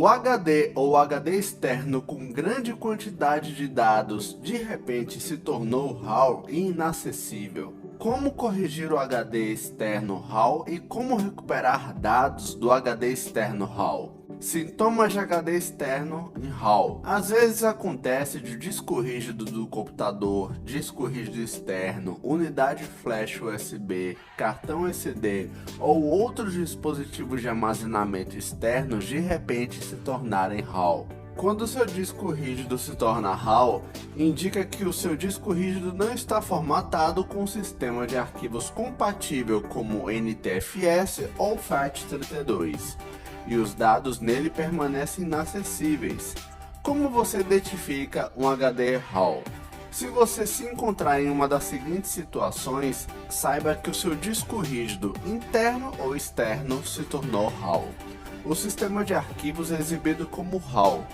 O HD ou HD externo com grande quantidade de dados de repente se tornou RAW e inacessível. Como corrigir o HD externo RAW e como recuperar dados do HD externo RAW? Sintomas de HD externo em RAW. Às vezes acontece de disco rígido do computador, disco rígido externo, unidade flash USB, cartão SD ou outros dispositivos de armazenamento externos de repente se tornarem RAW. Quando o seu disco rígido se torna RAW, indica que o seu disco rígido não está formatado com um sistema de arquivos compatível como NTFS ou FAT32. E os dados nele permanecem inacessíveis. Como você identifica um HD RAW? Se você se encontrar em uma das seguintes situações, saiba que o seu disco rígido interno ou externo se tornou RAW. O sistema de arquivos é exibido como RAW.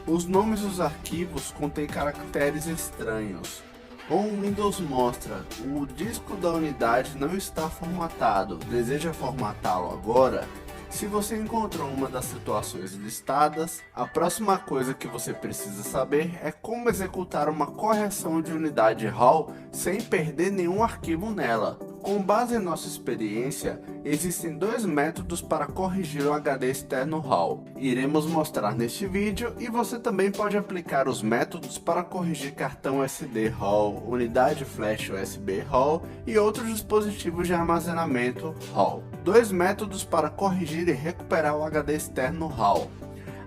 Os nomes dos arquivos contêm caracteres estranhos. Ou o Windows mostra, o disco da unidade não está formatado, deseja formatá-lo agora? Se você encontrou uma das situações listadas, a próxima coisa que você precisa saber é como executar uma correção de unidade RAW sem perder nenhum arquivo nela. Com base em nossa experiência, existem dois métodos para corrigir o HD externo RAW. Iremos mostrar neste vídeo e você também pode aplicar os métodos para corrigir cartão SD RAW, unidade flash USB RAW e outros dispositivos de armazenamento RAW. Dois métodos para corrigir e recuperar o HD externo RAW.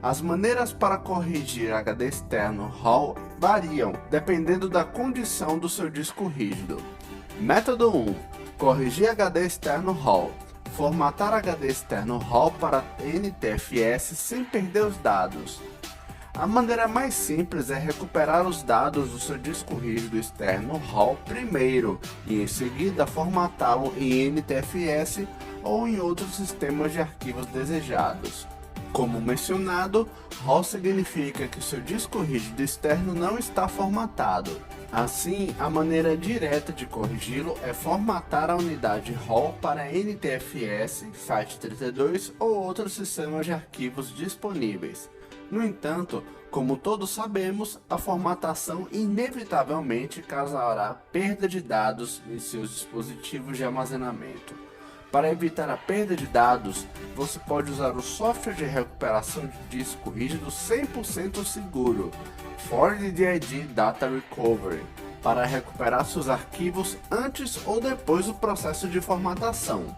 As maneiras para corrigir HD externo RAW variam, dependendo da condição do seu disco rígido. Método 1. Corrigir HD externo RAW. Formatar HD externo RAW para NTFS sem perder os dados. A maneira mais simples é recuperar os dados do seu disco rígido externo RAW primeiro e em seguida formatá-lo em NTFS ou em outros sistemas de arquivos desejados. Como mencionado, RAW significa que o seu disco rígido externo não está formatado. Assim, a maneira direta de corrigi-lo é formatar a unidade RAW para NTFS, FAT32 ou outros sistemas de arquivos disponíveis. No entanto, como todos sabemos, a formatação inevitavelmente causará perda de dados em seus dispositivos de armazenamento. Para evitar a perda de dados, você pode usar o software de recuperação de disco rígido 100% seguro, ForwardDID Data Recovery, para recuperar seus arquivos antes ou depois do processo de formatação.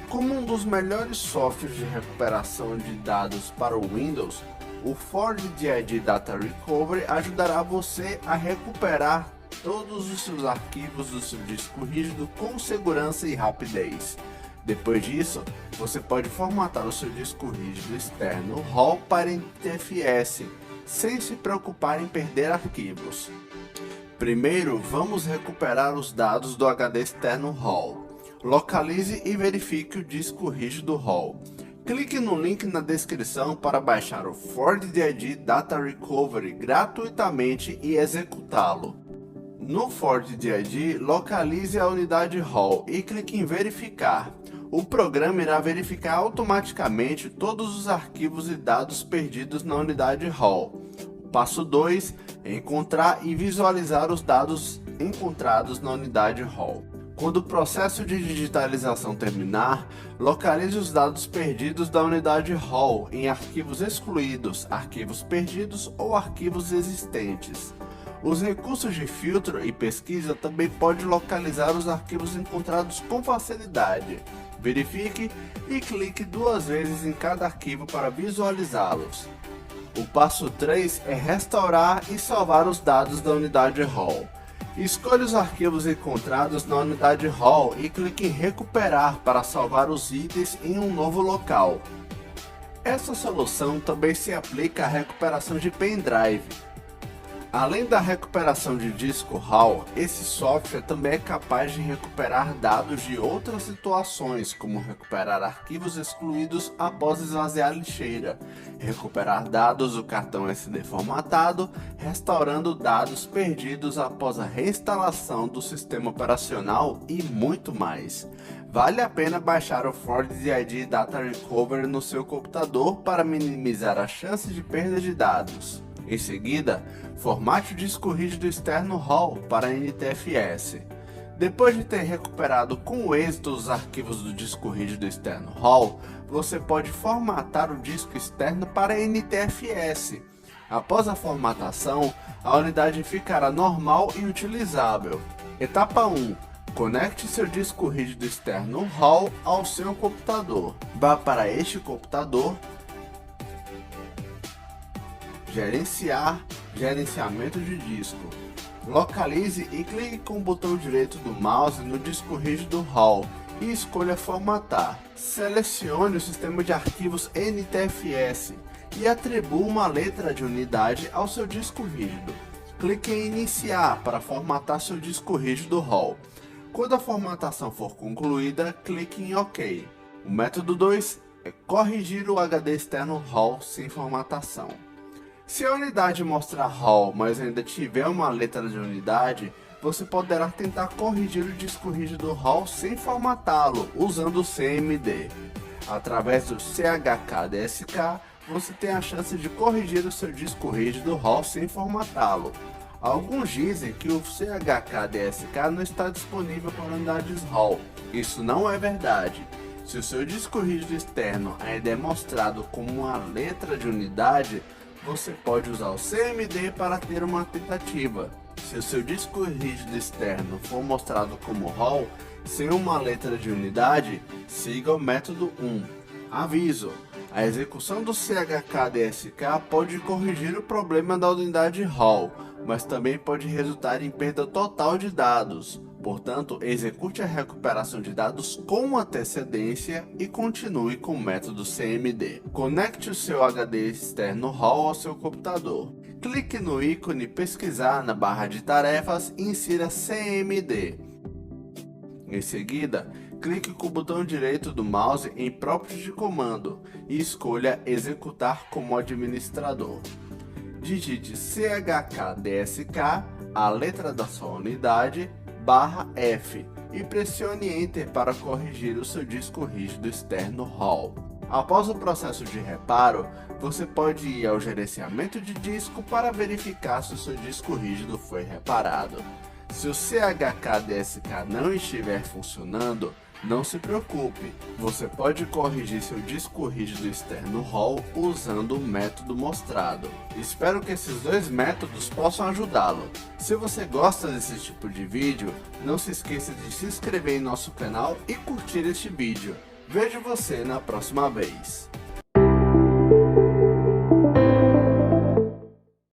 Como um dos melhores softwares de recuperação de dados para o Windows, o ForwardDID Data Recovery ajudará você a recuperar todos os seus arquivos do seu disco rígido com segurança e rapidez. Depois disso, você pode formatar o seu disco rígido externo RAW para NTFS, sem se preocupar em perder arquivos. Primeiro, vamos recuperar os dados do HD externo RAW. Localize e verifique o disco rígido RAW. Clique no link na descrição para baixar o ForwardDID Data Recovery gratuitamente e executá-lo. No ForwardDID, localize a unidade RAW e clique em verificar. O programa irá verificar automaticamente todos os arquivos e dados perdidos na unidade RAW. Passo 2. Encontrar e visualizar os dados encontrados na unidade RAW. Quando o processo de digitalização terminar, localize os dados perdidos da unidade RAW em arquivos excluídos, arquivos perdidos ou arquivos existentes. Os recursos de filtro e pesquisa também podem localizar os arquivos encontrados com facilidade. Verifique e clique 2 vezes em cada arquivo para visualizá-los. O passo 3 é restaurar e salvar os dados da unidade RAW. Escolha os arquivos encontrados na unidade RAW e clique em recuperar para salvar os itens em um novo local. Essa solução também se aplica à recuperação de pendrive. Além da recuperação de disco RAW, esse software também é capaz de recuperar dados de outras situações, como recuperar arquivos excluídos após esvaziar a lixeira, recuperar dados do cartão SD formatado, restaurando dados perdidos após a reinstalação do sistema operacional e muito mais. Vale a pena baixar o FortiD Data Recovery no seu computador para minimizar a chance de perda de dados. Em seguida, formate o disco rígido externo RAW para NTFS. Depois de ter recuperado com êxito os arquivos do disco rígido externo RAW, você pode formatar o disco externo para NTFS. Após a formatação, a unidade ficará normal e utilizável. Etapa 1. Conecte seu disco rígido externo RAW ao seu computador. Vá para este computador, Gerenciamento de disco. Localize e clique com o botão direito do mouse no disco rígido RAW e escolha Formatar. Selecione o sistema de arquivos NTFS e atribua uma letra de unidade ao seu disco rígido. Clique em Iniciar para formatar seu disco rígido RAW. Quando a formatação for concluída, clique em OK. O método 2 é corrigir o HD externo RAW sem formatação. Se a unidade mostrar RAW, mas ainda tiver uma letra de unidade, você poderá tentar corrigir o disco rígido RAW sem formatá-lo, usando o CMD. Através do CHKDSK, você tem a chance de corrigir o seu disco rígido RAW sem formatá-lo. Alguns dizem que o CHKDSK não está disponível para unidades RAW. Isso não é verdade. Se o seu disco rígido externo ainda é mostrado como uma letra de unidade, você pode usar o CMD para ter uma tentativa. Se o seu disco rígido externo for mostrado como RAW, sem uma letra de unidade, siga o método 1. Aviso: a execução do CHKDSK pode corrigir o problema da unidade RAW, mas também pode resultar em perda total de dados. Portanto, execute a recuperação de dados com antecedência e continue com o método CMD. Conecte o seu HD externo RAW ao seu computador. Clique no ícone Pesquisar na barra de tarefas e insira CMD. Em seguida, clique com o botão direito do mouse em Próprios de comando e escolha Executar como administrador. Digite CHKDSK, a letra da sua unidade, /F e pressione Enter para corrigir o seu disco rígido externo RAW. Após o processo de reparo, você pode ir ao gerenciamento de disco para verificar se o seu disco rígido foi reparado. Se o CHKDSK não estiver funcionando, não se preocupe, você pode corrigir seu disco rígido externo RAW usando o método mostrado. Espero que esses dois métodos possam ajudá-lo. Se você gosta desse tipo de vídeo, não se esqueça de se inscrever em nosso canal e curtir este vídeo. Vejo você na próxima vez.